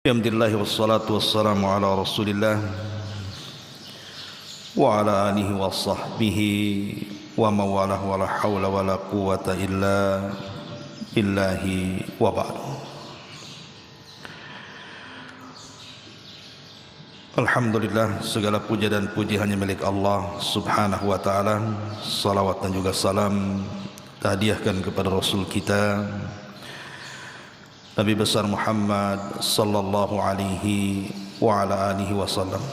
Alhamdulillah wassalatu wassalamu ala rasulillah wa ala alihi wa sahbihi wa mawalah wa la hawla wa la quwata illa billahi wa ba'du. Alhamdulillah, segala puja dan puji hanya milik Allah subhanahu wa ta'ala. Salawat dan juga salam tahdiahkan kepada Rasul kita Nabi besar Muhammad sallallahu alaihi wa ala alihi wasallam.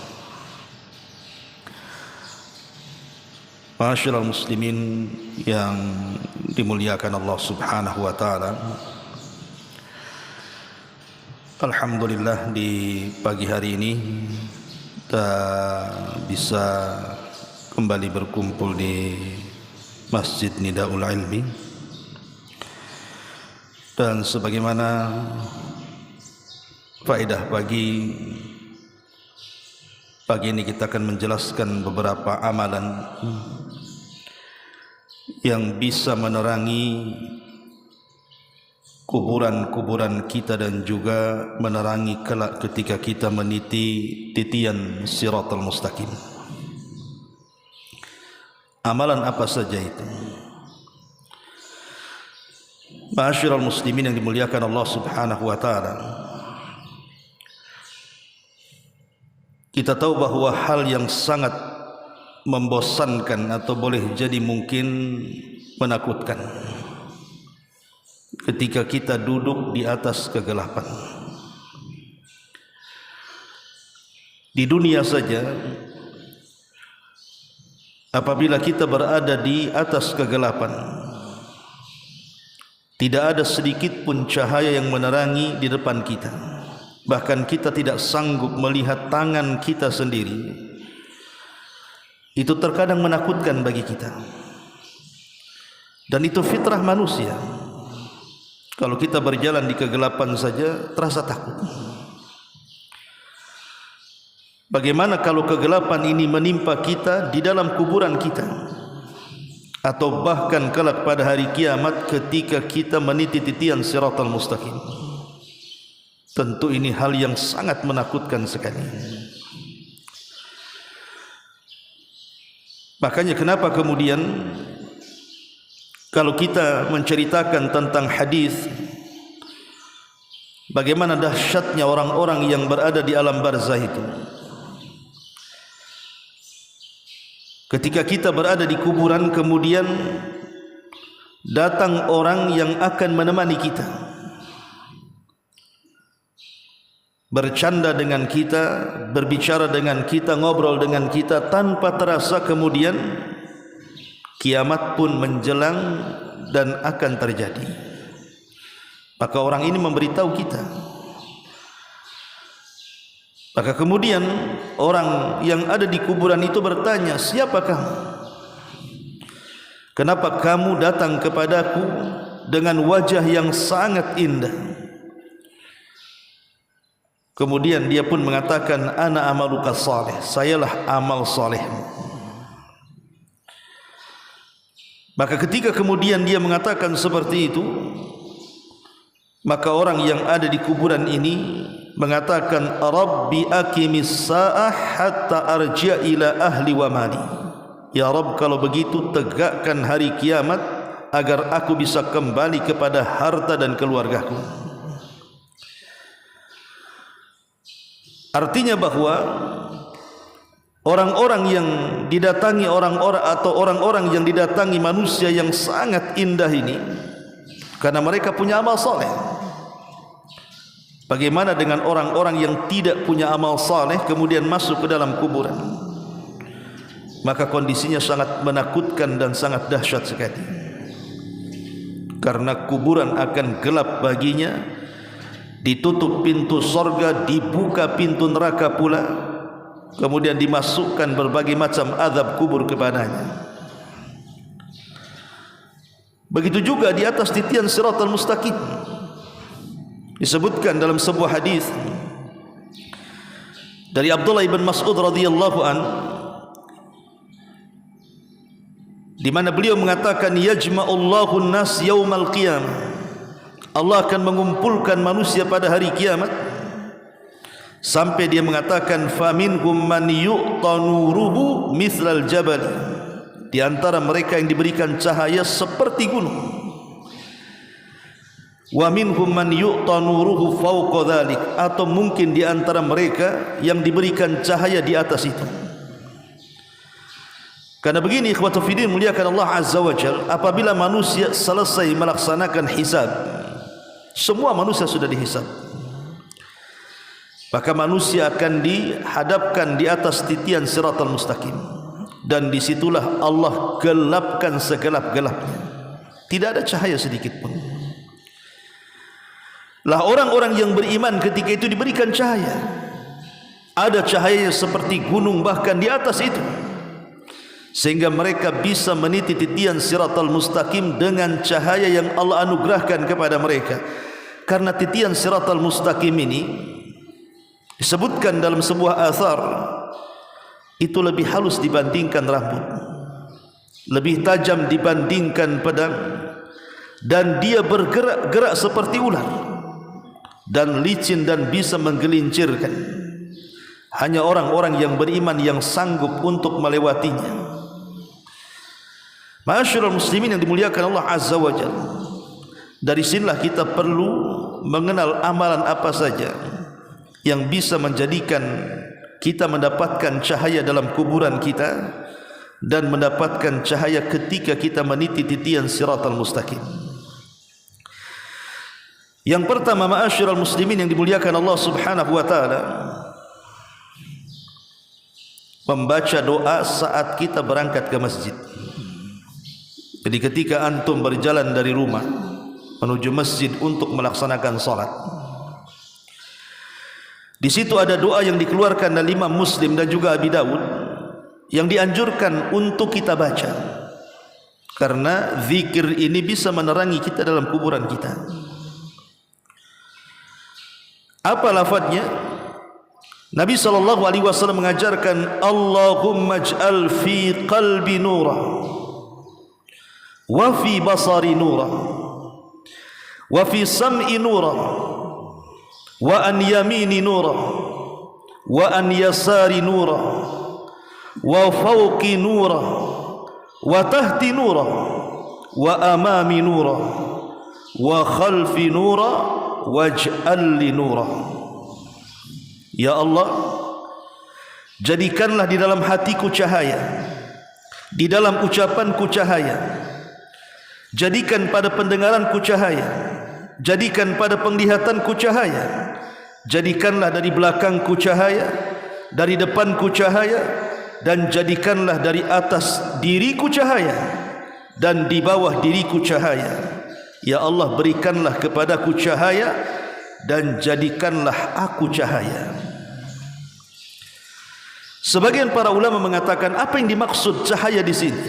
Ma'asyiral muslimin yang dimuliakan Allah subhanahu wa ta'ala, alhamdulillah di pagi hari ini kita bisa kembali berkumpul di Masjid Nidaul Ilmi. Dan sebagaimana faedah pagi ini kita akan menjelaskan beberapa amalan yang bisa menerangi kuburan-kuburan kita dan juga menerangi kelak ketika kita meniti titian Siratal Mustaqim. Amalan apa saja itu? Ma'asyiral muslimin yang dimuliakan Allah subhanahu wa ta'ala, kita tahu bahwa hal yang sangat membosankan atau boleh jadi mungkin menakutkan ketika kita duduk di atas kegelapan. Di dunia saja, apabila kita berada di atas kegelapan, tidak ada sedikit pun cahaya yang menerangi di depan kita. Bahkan kita tidak sanggup melihat tangan kita sendiri. Itu terkadang menakutkan bagi kita. Dan itu fitrah manusia. Kalau kita berjalan di kegelapan saja terasa takut. Bagaimana kalau kegelapan ini menimpa kita di dalam kuburan kita? Atau bahkan kelak pada hari kiamat ketika kita meniti titian Siratal Mustaqim. Tentu ini hal yang sangat menakutkan sekali. Makanya kenapa kemudian kalau kita menceritakan tentang hadis, bagaimana dahsyatnya orang-orang yang berada di alam barzah itu, ketika kita berada di kuburan, kemudian datang orang yang akan menemani kita, bercanda dengan kita, berbicara dengan kita, ngobrol dengan kita, tanpa terasa kemudian kiamat pun menjelang dan akan terjadi. Maka orang ini memberitahu kita. Maka kemudian orang yang ada di kuburan itu bertanya, siapa kamu? Kenapa kamu datang kepadaku dengan wajah yang sangat indah? Kemudian dia pun mengatakan, ana amaluka salih, sayalah amal salihmu. Maka ketika kemudian dia mengatakan seperti itu, maka orang yang ada di kuburan ini mengatakan, Rabbi aqimis sa'ah hatta arji'a ila ahli wa mali. Ya Rabb, kalau begitu tegakkan hari kiamat agar aku bisa kembali kepada harta dan keluargaku. Artinya bahwa orang-orang yang didatangi orang-orang yang didatangi manusia yang sangat indah ini karena mereka punya amal soleh. Bagaimana dengan orang-orang yang tidak punya amal saleh kemudian masuk ke dalam kuburan? Maka kondisinya sangat menakutkan dan sangat dahsyat sekali. Karena kuburan akan gelap baginya, ditutup pintu sorga, dibuka pintu neraka pula, kemudian dimasukkan berbagai macam azab kubur kepadanya. Begitu juga di atas titian Siratal Mustaqim. Disebutkan dalam sebuah hadis dari Abdullah ibn Mas'ud radhiyallahu an, di mana beliau mengatakan, yajma'ullahu an-nas yaumal qiyamah, Allah akan mengumpulkan manusia pada hari kiamat sampai dia mengatakan faminhum man yu'ta nuruhu mithlal jabal, di antara mereka yang diberikan cahaya seperti gunung, wa minhum man yu'ta nuruhu fawqa dhalik, atau mungkin di antara mereka yang diberikan cahaya di atas itu. Karena begini ikhwatu fiddin, muliakan Allah Azza wa Jalla, apabila manusia selesai melaksanakan hisab, semua manusia sudah dihisab, maka manusia akan dihadapkan di atas titian siratal mustaqim, dan disitulah Allah gelapkan segelap-gelapnya, tidak ada cahaya sedikit pun. Lah orang-orang yang beriman ketika itu diberikan cahaya, ada cahaya seperti gunung bahkan di atas itu, sehingga mereka bisa meniti titian siratal mustaqim dengan cahaya yang Allah anugerahkan kepada mereka. Karena titian siratal mustaqim ini disebutkan dalam sebuah athar, itu lebih halus dibandingkan rambut, lebih tajam dibandingkan pedang, dan dia bergerak-gerak seperti ular, dan licin dan bisa menggelincirkan. Hanya orang-orang yang beriman yang sanggup untuk melewatinya. Ma'asyiral muslimin yang dimuliakan Allah Azza wa Jalla, dari sinilah kita perlu mengenal amalan apa saja yang bisa menjadikan kita mendapatkan cahaya dalam kuburan kita dan mendapatkan cahaya ketika kita meniti titian siratal mustaqim. Yang pertama, ma'asyiral muslimin yang dimuliakan Allah Subhanahu wa taala, membaca doa saat kita berangkat ke masjid. Jadi ketika antum berjalan dari rumah menuju masjid untuk melaksanakan salat, di situ ada doa yang dikeluarkan dari Imam Muslim dan juga Abi Dawud yang dianjurkan untuk kita baca, karena zikir ini bisa menerangi kita dalam kuburan kita. Apa lafadznya? Nabi SAW mengajarkan, Allahumma ij'al fi qalbi nura wa fi basari nura wa fi sam'i nura wa an yamini nura wa an yasari nura wa fawqi nura wa tahti nura wa amami nura wa khalfi nura waj'al li nura. Ya Allah, jadikanlah di dalam hatiku cahaya, di dalam ucapanku cahaya, jadikan pada pendengaranku cahaya, jadikan pada penglihatanku cahaya, jadikanlah dari belakangku cahaya, dari depanku cahaya, dan jadikanlah dari atas diriku cahaya dan di bawah diriku cahaya. Ya Allah, berikanlah kepadaku cahaya dan jadikanlah aku cahaya. Sebagian para ulama mengatakan, apa yang dimaksud cahaya di sini?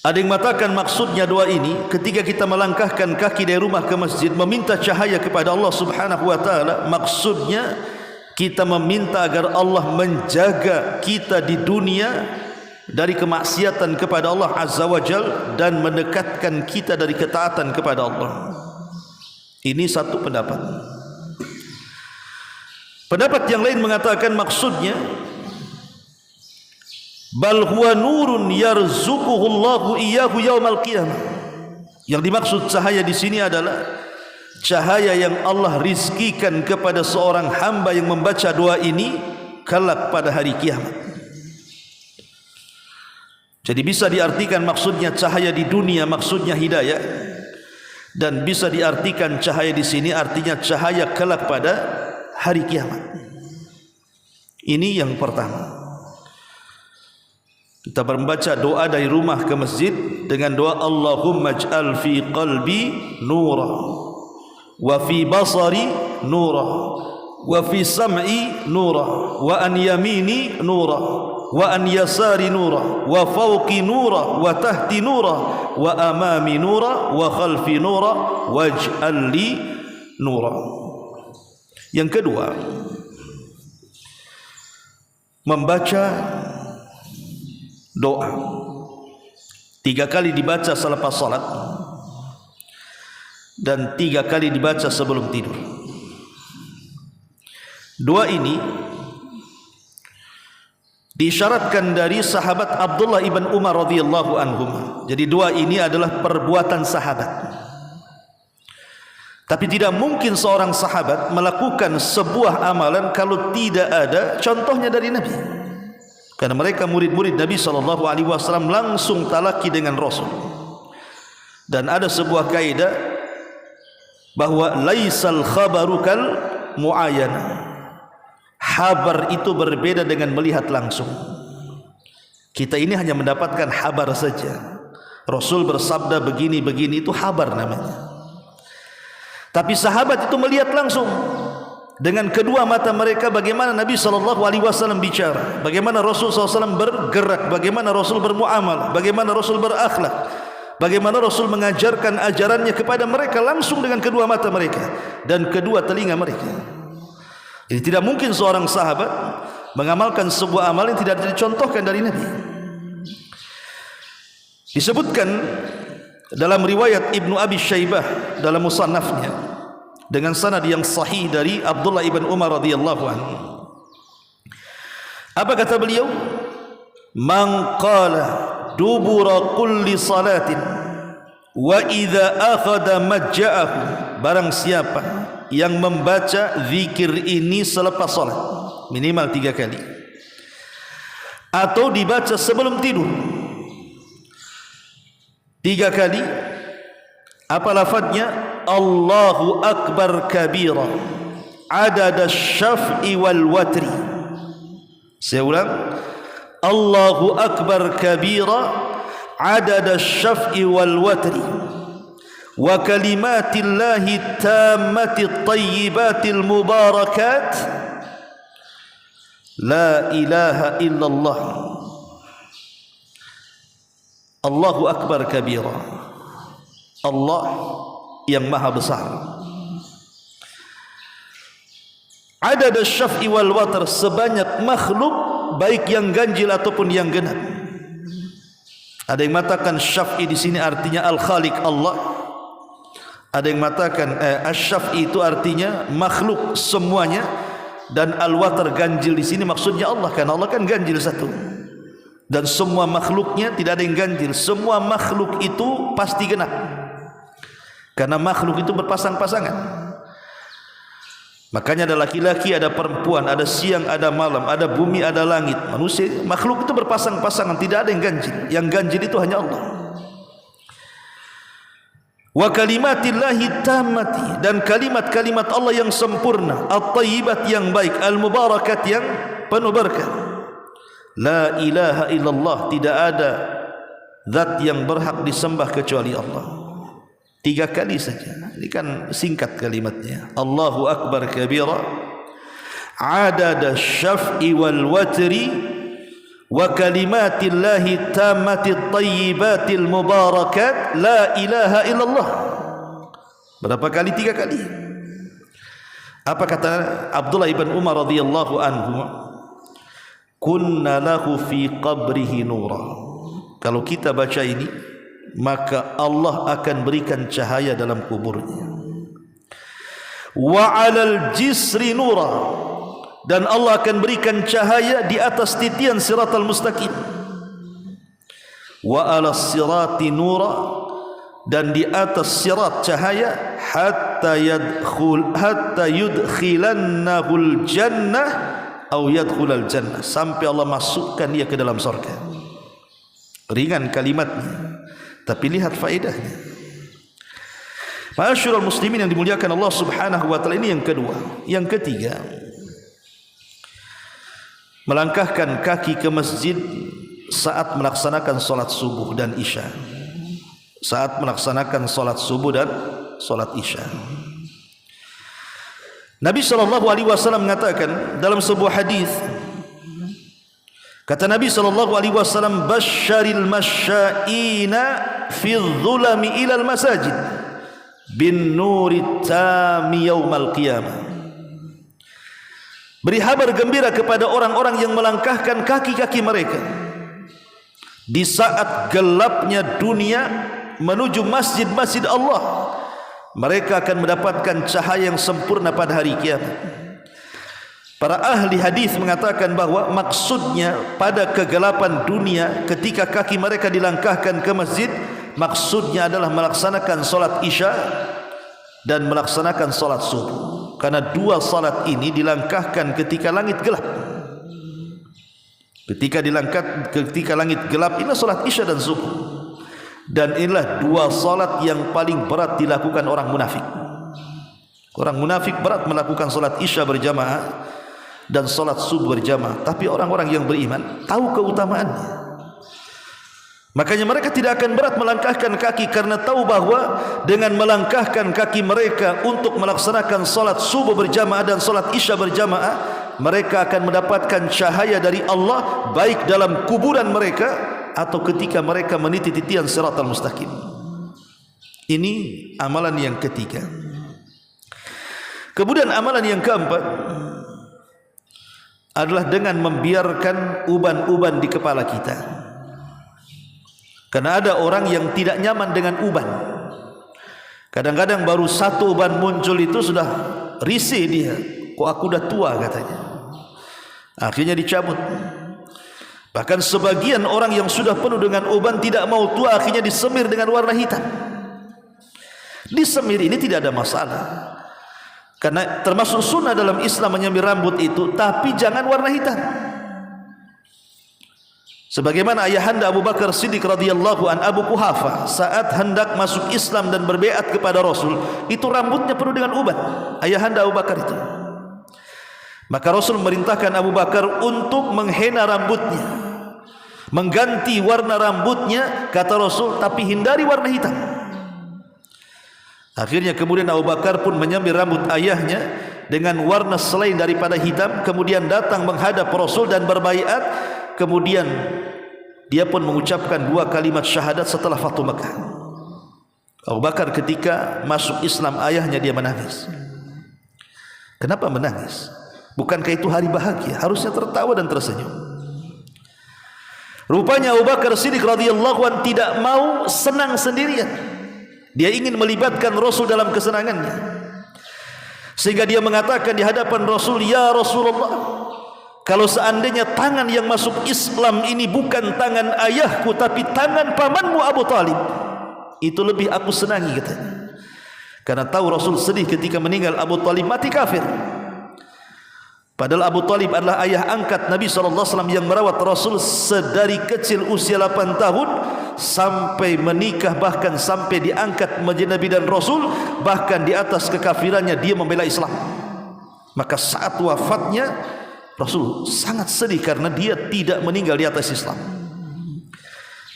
Ada yang mengatakan maksudnya doa ini ketika kita melangkahkan kaki dari rumah ke masjid meminta cahaya kepada Allah Subhanahu wa taala, maksudnya kita meminta agar Allah menjaga kita di dunia dari kemaksiatan kepada Allah Azza wa Jal dan mendekatkan kita dari ketaatan kepada Allah. Ini satu pendapat. Pendapat yang lain mengatakan maksudnya, bal huwa nurun yarzuquhu Allahu iyyahu yaumal qiyamah. Yang dimaksud cahaya di sini adalah cahaya yang Allah rizkikan kepada seorang hamba yang membaca doa ini kelak pada hari kiamat. Jadi bisa diartikan maksudnya cahaya di dunia, maksudnya hidayah, dan bisa diartikan cahaya di sini artinya cahaya kelak pada hari kiamat. Ini yang pertama. Kita membaca doa dari rumah ke masjid dengan doa Allahumma ij'al fi qalbi nura wa fi basari nura wa fi sam'i nura wa an yamini nura wa an yasari nura wa fawqi nura wa tahti nura wa amami nura wa khalfi nura waj'al li nura. Yang kedua, membaca doa 3 kali dibaca selepas salat dan 3 kali dibaca sebelum tidur. Dua ini diisyaratkan dari sahabat Abdullah ibn Umar radhiyallahu anhum. Jadi dua ini adalah perbuatan sahabat. Tapi tidak mungkin seorang sahabat melakukan sebuah amalan kalau tidak ada contohnya dari Nabi. Karena mereka murid-murid Nabi SAW langsung talaki dengan Rasul. Dan ada sebuah kaidah bahwa laisal khabaru kal muayana. Habar itu berbeda dengan melihat langsung. Kita ini hanya mendapatkan habar saja. Rasul bersabda begini-begini, itu habar namanya. Tapi sahabat itu melihat langsung dengan kedua mata mereka bagaimana Nabi SAW bicara, bagaimana Rasul SAW bergerak, bagaimana Rasul bermuamalah, bagaimana Rasul berakhlak, bagaimana Rasul mengajarkan ajarannya kepada mereka langsung dengan kedua mata mereka dan kedua telinga mereka. Jadi tidak mungkin seorang sahabat mengamalkan sebuah amal yang tidak dicontohkan dari Nabi. Disebutkan dalam riwayat Ibnu Abi Syaibah dalam musannafnya dengan sanad yang sahih dari Abdullah ibn Umar radhiyallahu anhu. Apa kata beliau? Man qala dubura kulli salatin wa idza akhadha majja'ahu, barang siapa yang membaca zikir ini selepas salat minimal 3 kali atau dibaca sebelum tidur 3 kali, apa lafadznya? Allahu akbar kabira adada syaf'i wal watri. Saya ulang, Allahu akbar kabira adada syaf'i wal watri wa kalimatillahi tammati tayyibatil mubarakat la ilaha illallah. Allahu akbar kabira, Allah yang maha besar. Adad asy-syaf'i wal watr, sebanyak makhluk baik yang ganjil ataupun yang genap. Ada yang mengatakan syaf'i di sini artinya al-khaliq Allah. Ada yang mengatakan asy-syaf'i itu artinya makhluk semuanya, dan al-watr ganjil di sini maksudnya Allah, karena Allah kan ganjil satu. Dan semua makhluknya tidak ada yang ganjil. Semua makhluk itu pasti genap, karena makhluk itu berpasang-pasangan. Makanya ada laki-laki, ada perempuan, ada siang, ada malam, ada bumi, ada langit. Manusia, makhluk itu berpasang-pasangan, tidak ada yang ganjil. Yang ganjil itu hanya Allah. Wa kalimatillahi tammati, dan kalimat-kalimat Allah yang sempurna, at-tayyibat yang baik, al-mubarakat yang penuh berkah. La ilaha illallah, tidak ada zat yang berhak disembah kecuali Allah. 3 kali saja. Ini kan singkat kalimatnya. Allahu akbar kabira adada syaf'i wal watri wa kalimatillahi tammati tayyibatil mubarakat la ilaha illallah. Berapa kali? 3 kali. Apa kata Abdullah ibn Umar radhiyallahu anhu? Kunna lahu fi qabrihi nura. Kalau kita baca ini, maka Allah akan berikan cahaya dalam kuburnya. Wa 'alal jisri nura, dan Allah akan berikan cahaya di atas titian siratal mustaqim. Wa 'alas sirati nura, dan di atas sirat cahaya, hatta yudkhilannahul jannah au yadkhulal jannah, sampai Allah masukkan dia ke dalam surga. Ringan kalimatnya, tapi lihat faedahnya. Ma'asyiral muslimin yang dimuliakan Allah Subhanahu wa taala, ini yang kedua. Yang ketiga, melangkahkan kaki ke masjid saat melaksanakan salat subuh dan isya. Saat melaksanakan salat subuh dan salat isya. Nabi SAW mengatakan dalam sebuah hadis, kata Nabi SAW, basyaril masyaina fi dhulami ilal masajid bin nuri tami yaumal qiyamah. Beri kabar gembira kepada orang-orang yang melangkahkan kaki-kaki mereka di saat gelapnya dunia menuju masjid-masjid Allah. Mereka akan mendapatkan cahaya yang sempurna pada hari kiamat. Para ahli hadis mengatakan bahwa maksudnya pada kegelapan dunia ketika kaki mereka dilangkahkan ke masjid, maksudnya adalah melaksanakan solat isya dan melaksanakan solat subuh. Karena dua solat ini dilangkahkan ketika langit gelap. Ketika langit gelap, inilah solat isya dan subuh. Dan inilah dua solat yang paling berat dilakukan orang munafik. Orang munafik berat melakukan solat isya berjamaah dan solat subuh berjamaah, tapi orang-orang yang beriman tahu keutamaannya. Makanya mereka tidak akan berat melangkahkan kaki, karena tahu bahwa dengan melangkahkan kaki mereka untuk melaksanakan solat subuh berjamaah dan solat isya berjamaah, mereka akan mendapatkan cahaya dari Allah baik dalam kuburan mereka atau ketika mereka meniti titian siratal mustaqim. Ini amalan yang ketiga. Kemudian amalan yang keempat adalah dengan membiarkan uban-uban di kepala kita. Karena ada orang yang tidak nyaman dengan uban. Kadang-kadang baru satu uban muncul itu sudah risih dia. Kok aku udah tua katanya. Akhirnya dicabut. Bahkan sebagian orang yang sudah penuh dengan uban tidak mau tua, akhirnya disemir dengan warna hitam. Disemir ini tidak ada masalah, karena termasuk sunnah dalam Islam menyemir rambut itu, tapi jangan warna hitam. Sebagaimana ayahanda Abu Bakar Siddiq radhiyallahu an, Abu Quhafa, saat hendak masuk Islam dan berbeat kepada Rasul, itu rambutnya penuh dengan uban. Ayahanda Abu Bakar itu. Maka Rasul merintahkan Abu Bakar untuk menghena rambutnya, mengganti warna rambutnya, kata Rasul, tapi hindari warna hitam. Akhirnya kemudian Abu Bakar pun menyamir rambut ayahnya dengan warna selain daripada hitam, kemudian datang menghadap Rasul dan berbaiat. Kemudian dia pun mengucapkan dua kalimat syahadat setelah Fathu Makkah. Abu Bakar ketika masuk Islam ayahnya dia menangis. Kenapa menangis? Bukankah itu hari bahagia? Harusnya tertawa dan tersenyum. Rupanya Abu Bakar Siddiq radhiyallahu anhu tidak mau senang sendirian. Dia ingin melibatkan Rasul dalam kesenangannya. Sehingga dia mengatakan di hadapan Rasul, "Ya Rasulullah, kalau seandainya tangan yang masuk Islam ini bukan tangan ayahku tapi tangan pamanmu Abu Talib, itu lebih aku senangi," katanya. Karena tahu Rasul sedih ketika meninggal Abu Talib mati kafir. Padahal Abu Talib adalah ayah angkat Nabi SAW yang merawat Rasul sedari kecil usia 8 tahun sampai menikah, bahkan sampai diangkat menjadi Nabi dan Rasul, bahkan di atas kekafirannya dia membela Islam. Maka saat wafatnya Rasul sangat sedih karena dia tidak meninggal di atas Islam.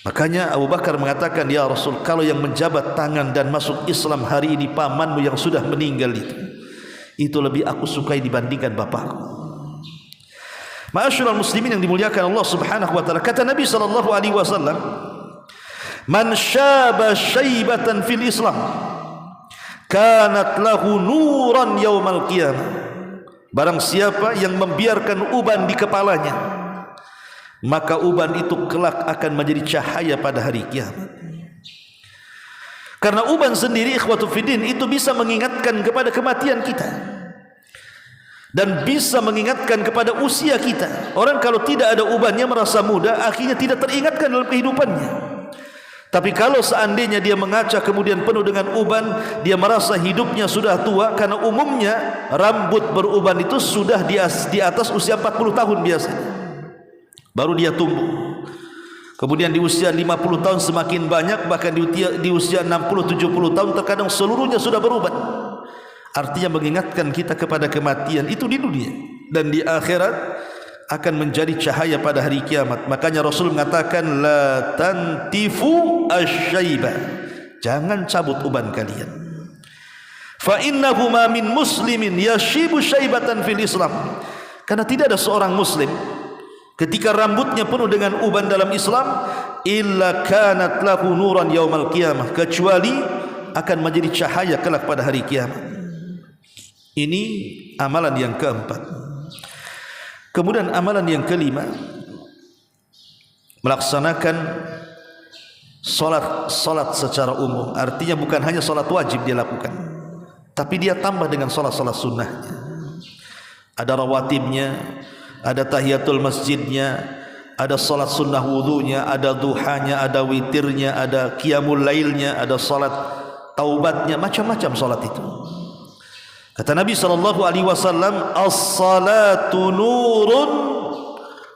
Makanya Abu Bakar mengatakan, "Ya Rasul, kalau yang menjabat tangan dan masuk Islam hari ini pamanmu yang sudah meninggal itu lebih aku sukai dibandingkan bapakku." Ma'asyiral muslimin yang dimuliakan Allah Subhanahu wa taala, kata Nabi sallallahu alaihi wasallam, "Man syaba syaibatan fil Islam kanat lahu nuran yaumal qiyamah." Barang siapa yang membiarkan uban di kepalanya, maka uban itu kelak akan menjadi cahaya pada hari kiamat. Karena uban sendiri, ikhwatu fiddin, itu bisa mengingatkan kepada kematian kita dan bisa mengingatkan kepada usia kita. Orang kalau tidak ada ubannya merasa muda, akhirnya tidak teringatkan dalam kehidupannya. Tapi kalau seandainya dia mengaca kemudian penuh dengan uban, dia merasa hidupnya sudah tua, karena umumnya rambut beruban itu sudah di atas usia 40 tahun biasanya baru dia tumbuh. Kemudian di usia 50 tahun semakin banyak, bahkan di usia 60-70 tahun terkadang seluruhnya sudah beruban. Artinya mengingatkan kita kepada kematian itu di dunia, dan di akhirat akan menjadi cahaya pada hari kiamat. Makanya Rasul mengatakan, "La tantifu asy-syaiba." Jangan cabut uban kalian. Fa innahu ma min muslimin yashibu syaibatan fil Islam. Karena tidak ada seorang muslim ketika rambutnya penuh dengan uban dalam Islam, illa kanat lahu nuran yaumal qiyamah, kecuali akan menjadi cahaya kelak pada hari kiamat. Ini amalan yang keempat. Kemudian amalan yang kelima, melaksanakan solat secara umum. Artinya bukan hanya solat wajib dia lakukan, tapi dia tambah dengan solat sunnahnya. Ada rawatibnya, ada tahiyatul masjidnya, ada salat sunnah wudunya, ada duhanya, ada witirnya, ada qiyamul lailnya, ada salat taubatnya, macam-macam salat itu. Kata Nabi SAW, as-salatu nurun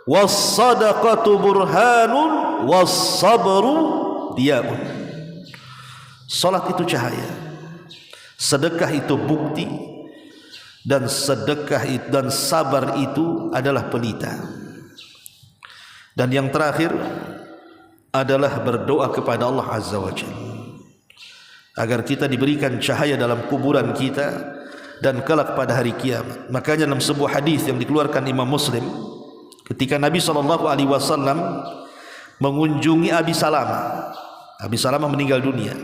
was-sadaqatu burhanun was-sabru diyaun. Salat itu cahaya, sedekah itu bukti, dan sedekah dan sabar itu adalah pelita. Dan yang terakhir adalah berdoa kepada Allah Azza wa Jalla agar kita diberikan cahaya dalam kuburan kita dan kelak pada hari kiamat. Makanya dalam sebuah hadis yang dikeluarkan Imam Muslim, ketika Nabi SAW mengunjungi Abi Salamah, Abi Salamah meninggal dunia.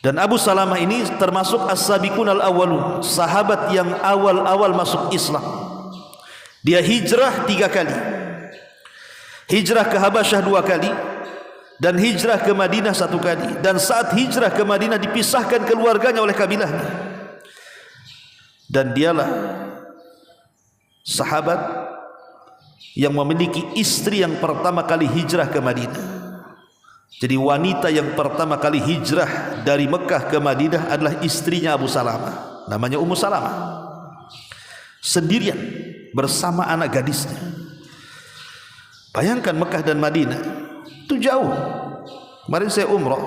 Dan Abu Salamah ini termasuk as-sabiqun al-awwalun, sahabat yang awal-awal masuk Islam. Dia hijrah 3 kali. Hijrah ke Habasyah 2 kali, dan hijrah ke Madinah 1 kali. Dan saat hijrah ke Madinah dipisahkan keluarganya oleh kabilahnya. Dan dialah sahabat yang memiliki istri yang pertama kali hijrah ke Madinah. Jadi wanita yang pertama kali hijrah dari Mekah ke Madinah adalah istrinya Abu Salamah, namanya Ummu Salamah, sendirian bersama anak gadisnya. Bayangkan Mekah dan Madinah itu jauh. Kemarin saya umrah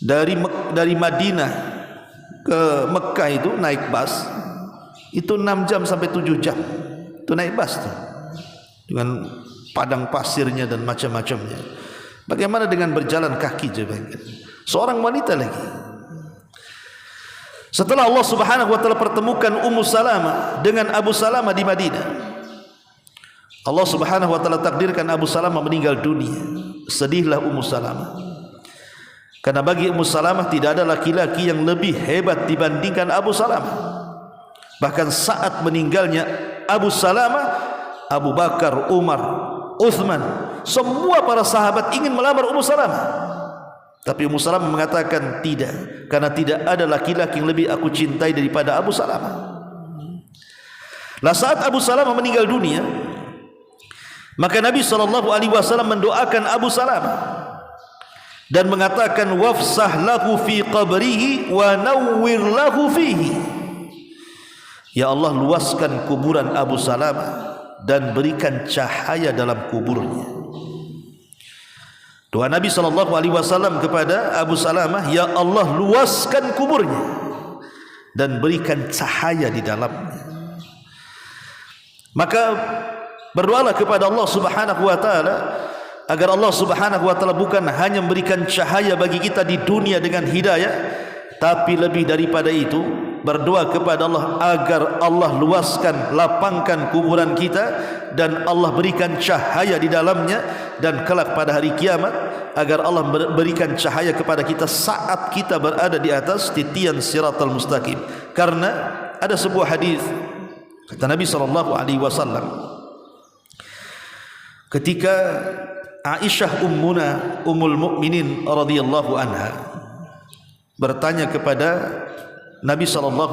dari Madinah ke Mekah itu naik bus itu 6 jam sampai 7 jam. Itu naik bus tuh, dengan padang pasirnya dan macam-macamnya. Bagaimana dengan berjalan kaki coba? Seorang wanita lagi. Setelah Allah Subhanahu wa taala pertemukan Ummu Salamah dengan Abu Salamah di Madinah, Allah Subhanahu wa taala takdirkan Abu Salamah meninggal dunia. Sedihlah Ummu Salamah. Karena bagi Ummu Salamah tidak ada laki-laki yang lebih hebat dibandingkan Abu Salamah. Bahkan saat meninggalnya Abu Salamah, Abu Bakar, Umar, Uthman, semua para sahabat ingin melamar Ummu Salamah. Tapi Ummu Salamah mengatakan tidak, karena tidak ada laki-laki yang lebih aku cintai daripada Abu Salamah. Lah saat Abu Salamah meninggal dunia, maka Nabi SAW mendoakan Abu Salamah dan mengatakan wafsah lahu fi qabrihi wa nawwir lahu fihi. Ya Allah, luaskan kuburan Abu Salamah dan berikan cahaya dalam kuburnya. Doa Nabi SAW kepada Abu Salamah, ya Allah, luaskan kuburnya dan berikan cahaya di dalamnya. Maka berdoalah kepada Allah Subhanahu wa taala agar Allah Subhanahu wa taala bukan hanya memberikan cahaya bagi kita di dunia dengan hidayah, tapi lebih daripada itu berdoa kepada Allah agar Allah luaskan, lapangkan kuburan kita dan Allah berikan cahaya di dalamnya, dan kelak pada hari kiamat agar Allah berikan cahaya kepada kita saat kita berada di atas titian siratal mustaqim. Karena ada sebuah hadis kata Nabi SAW, ketika Aisyah ummul mukminin radhiyallahu anha bertanya kepada Nabi SAW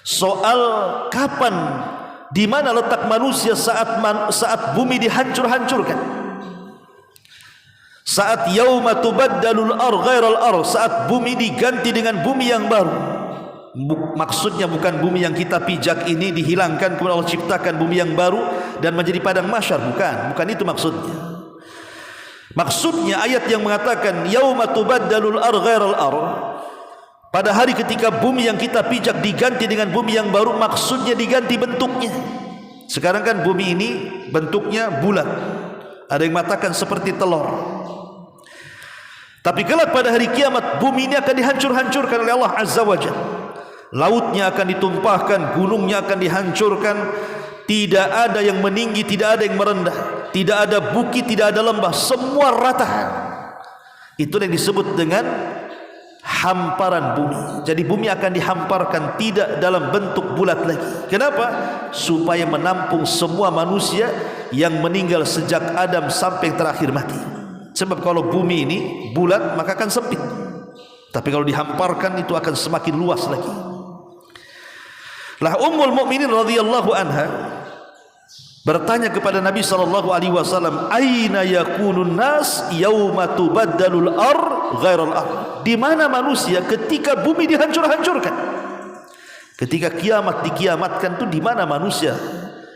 soal kapan, di mana letak manusia saat bumi dihancur-hancurkan, saat yauma tubaddalul ardh ghairal ardh, saat bumi diganti dengan bumi yang baru. Maksudnya bukan bumi yang kita pijak ini dihilangkan kemudian Allah ciptakan bumi yang baru dan menjadi padang mahsyar, bukan itu maksudnya. Maksudnya ayat yang mengatakan yauma tubaddalul ardh ghairal ardh, pada hari ketika bumi yang kita pijak diganti dengan bumi yang baru, maksudnya diganti bentuknya. Sekarang kan bumi ini bentuknya bulat, ada yang mengatakan seperti telur. Tapi kelak pada hari kiamat bumi ini akan dihancur-hancurkan oleh Allah Azza wa Jalla. Lautnya akan ditumpahkan, gunungnya akan dihancurkan, tidak ada yang meninggi, tidak ada yang merendah, tidak ada bukit, tidak ada lembah, semua rata. Itu yang disebut dengan hamparan bumi. Jadi bumi akan dihamparkan, tidak dalam bentuk bulat lagi. Kenapa? Supaya menampung semua manusia yang meninggal sejak Adam sampai yang terakhir mati. Sebab kalau bumi ini bulat maka akan sempit, Tapi kalau dihamparkan itu akan semakin luas lagi. Lah Ummul Mukminin radhiyallahu anha bertanya kepada Nabi sallallahu alaihi wasallam, "Aina yakunun nas yauma tubaddalul ard ghairal ard?" Di mana manusia ketika bumi dihancur-hancurkan? Ketika kiamat dikiamatkan itu di mana manusia?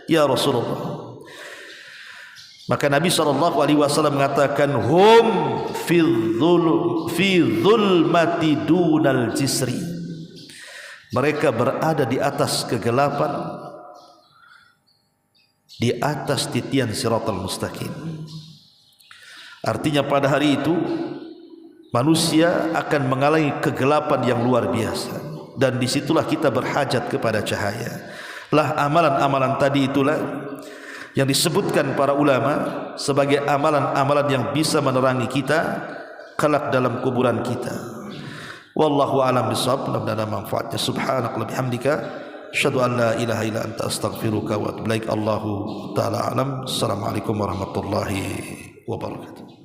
Ya Rasulullah. Maka Nabi sallallahu alaihi wasallam mengatakan, "Hum fi dhulmati dunal jisri." Mereka berada di atas kegelapan, di atas titian siratal mustaqim. Artinya pada hari itu manusia akan mengalami kegelapan yang luar biasa, dan disitulah kita berhajat kepada cahaya. Lah amalan-amalan tadi itulah yang disebutkan para ulama sebagai amalan-amalan yang bisa menerangi kita kelak dalam kuburan kita. Wallahu a'lam bishawab. Mudah-mudahan manfaatnya. Subhanakallahumma bihamdika asyhadu an la ilaha illa anta astaghfiruka wa atubu ilaik. Allahu taala alam. Assalamualaikum warahmatullahi wabarakatuh.